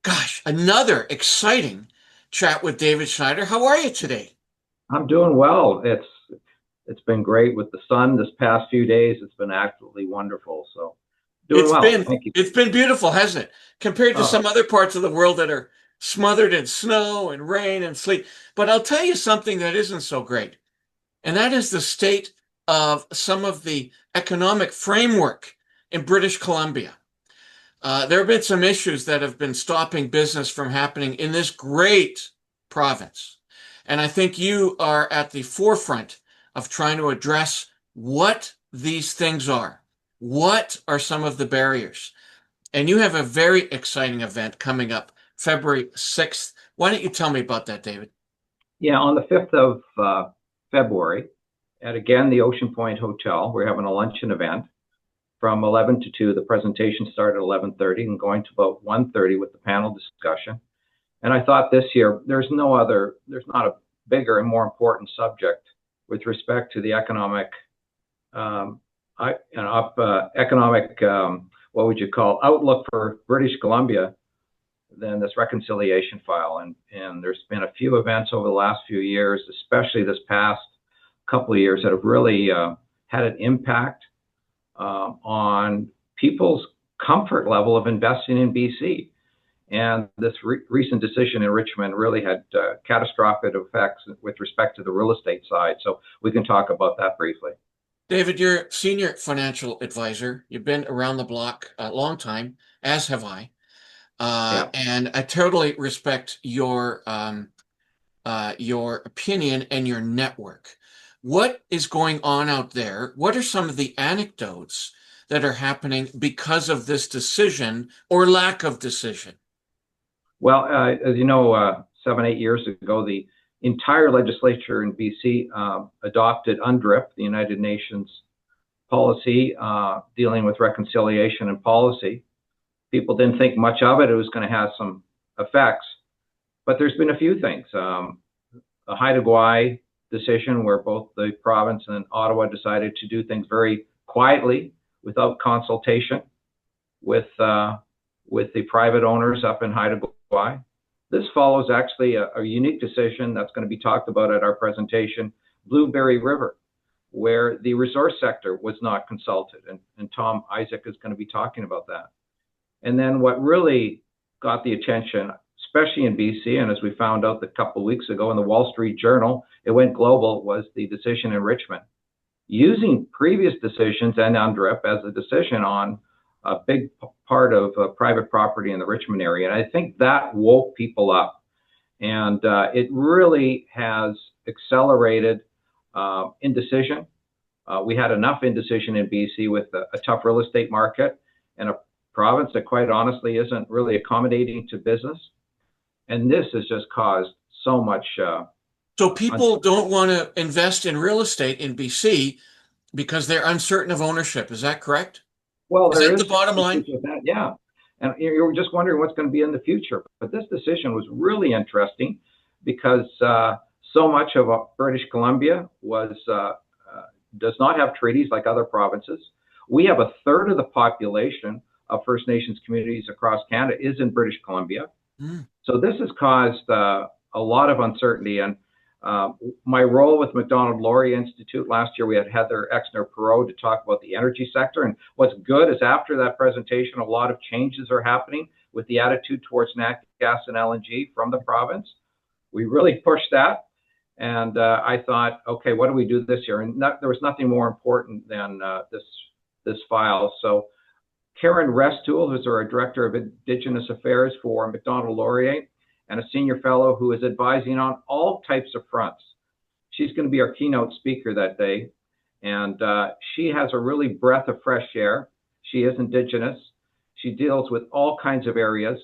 Gosh, another exciting chat with David Schneider. How are you today? I'm doing well. It's been great with the sun this past few days. It's been absolutely wonderful. So doing It's well. been Thank you. it's been beautiful, hasn't it? Compared to Oh, some other parts of the world that are smothered in snow and rain and sleet. But I'll tell you something that isn't so great, and that is the state of some of the economic framework in British Columbia. There have been some issues that have been stopping business from happening in this great province. And I think you are at the forefront of trying to address what these things are. What are some of the barriers? And you have a very exciting event coming up February 6th. Why don't you tell me about that, David? yeah. On the 5th of February, at again the Ocean Point Hotel, we're having a luncheon event from 11 to 2. The presentation started at 11:30 and going to about 1:30 with the panel discussion. And I thought this year there's not a bigger and more important subject with respect to the economic economic, what would you call, outlook for British Columbia than this reconciliation file. And there's been a few events over the last few years, especially this past couple of years, that have really had an impact on people's comfort level of investing in BC. And this recent decision in Richmond really had catastrophic effects with respect to the real estate side. So we can talk about that briefly. David, you're senior financial advisor. You've been around the block a long time, as have I. Yeah. And I totally respect your opinion and your network. What is going on out there? What are some of the anecdotes that are happening because of this decision or lack of decision? Well, as you know, 7, 8 years ago, the entire legislature in BC adopted UNDRIP, the United Nations policy dealing with reconciliation and policy. People didn't think much of it. It was going to have some effects, but there's been a few things. The Haida Gwaii decision, where both the province and Ottawa decided to do things very quietly without consultation with the private owners up in Haida Gwaii. This follows actually a unique decision that's going to be talked about at our presentation, Blueberry River, where the resource sector was not consulted. And Tom Isaac is going to be talking about that. And then what really got the attention, especially in BC, and as we found out a couple of weeks ago in the Wall Street Journal, it went global, was the decision in Richmond. Using previous decisions and UNDRIP as a decision on a big part of private property in the Richmond area. And I think that woke people up. And it really has accelerated indecision. We had enough indecision in BC with a tough real estate market and a province that quite honestly isn't really accommodating to business. And this has just caused so much. So people don't want to invest in real estate in BC because they're uncertain of ownership. Is that correct? Well, Is there that is the bottom issues line? with that, yeah. And you're just wondering what's going to be in the future. But this decision was really interesting because so much of British Columbia does not have treaties like other provinces. We have a third of the population of First Nations communities across Canada is in British Columbia. Mm. So this has caused a lot of uncertainty. And my role with Macdonald-Laurier Institute last year, we had Heather Exner-Perot to talk about the energy sector. And what's good is after that presentation, a lot of changes are happening with the attitude towards natural gas and LNG from the province. We really pushed that. And I thought, okay, what do we do this year? And there was nothing more important than this file. So Karen Restoule, who's our Director of Indigenous Affairs for Macdonald-Laurier, and a senior fellow who is advising on all types of fronts. She's going to be our keynote speaker that day. And she has a really breath of fresh air. She is Indigenous. She deals with all kinds of areas.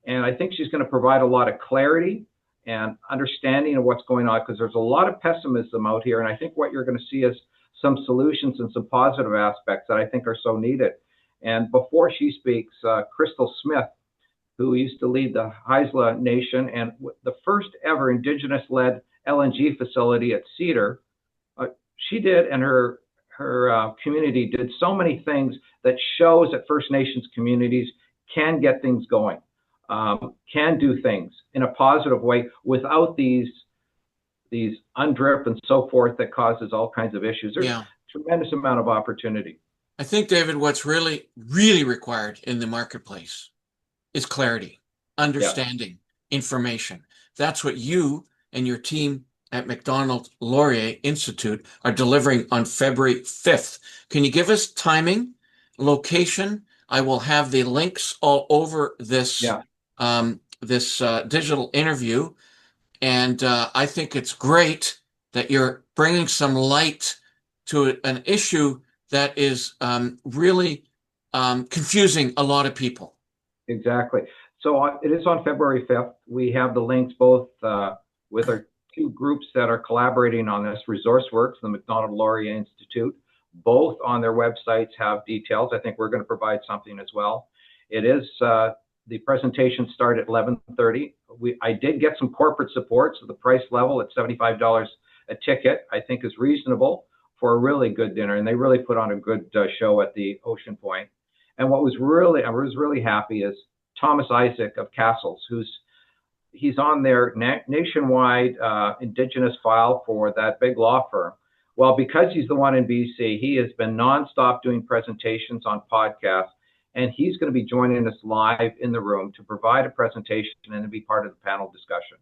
And I think she's going to provide a lot of clarity and understanding of what's going on, because there's a lot of pessimism out here. And I think what you're going to see is some solutions and some positive aspects that I think are so needed. And before she speaks, Crystal Smith, who used to lead the Haisla Nation and the first ever Indigenous-led LNG facility at Cedar, she did, and her community did so many things that shows that First Nations communities can get things going. can do things in a positive way without these undrip and so forth that causes all kinds of issues. There's Yeah. a tremendous amount of opportunity. I think, David, what's really, really required in the marketplace is clarity, Yes, understanding, information. That's what you and your team at Macdonald-Laurier Institute are delivering on February 5th. Can you give us timing, location? I will have the links all over this yeah, digital interview, and I think it's great that you're bringing some light to an issue that is really confusing a lot of people. exactly. So it is on February 5th. We have the links both with our two groups that are collaborating on this, ResourceWorks, the Macdonald-Laurier Institute. Both on their websites have details. I think we're going to provide something as well. It is the presentation start at 11:30. I did get some corporate support, so the price level at $75 a ticket I think is reasonable for a really good dinner, and they really put on a good show at the Ocean Point. And I was really happy is Thomas Isaac of Cassels, he's on their nationwide Indigenous file for that big law firm. Well, because he's the one in BC, he has been nonstop doing presentations on podcasts, and he's going to be joining us live in the room to provide a presentation and to be part of the panel discussion.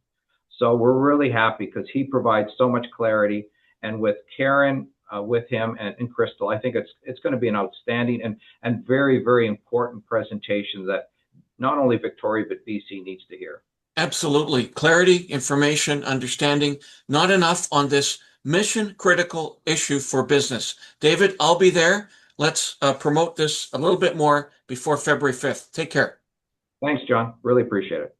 So we're really happy because he provides so much clarity, and with Karen with him and Crystal, I think it's going to be an outstanding and very, very important presentation that not only Victoria but BC needs to hear. Absolutely. Clarity, information, understanding, not enough on this mission critical issue for business. David, I'll be there. Let's promote this a little bit more before February 5th. Take care. Thanks, John. Really appreciate it.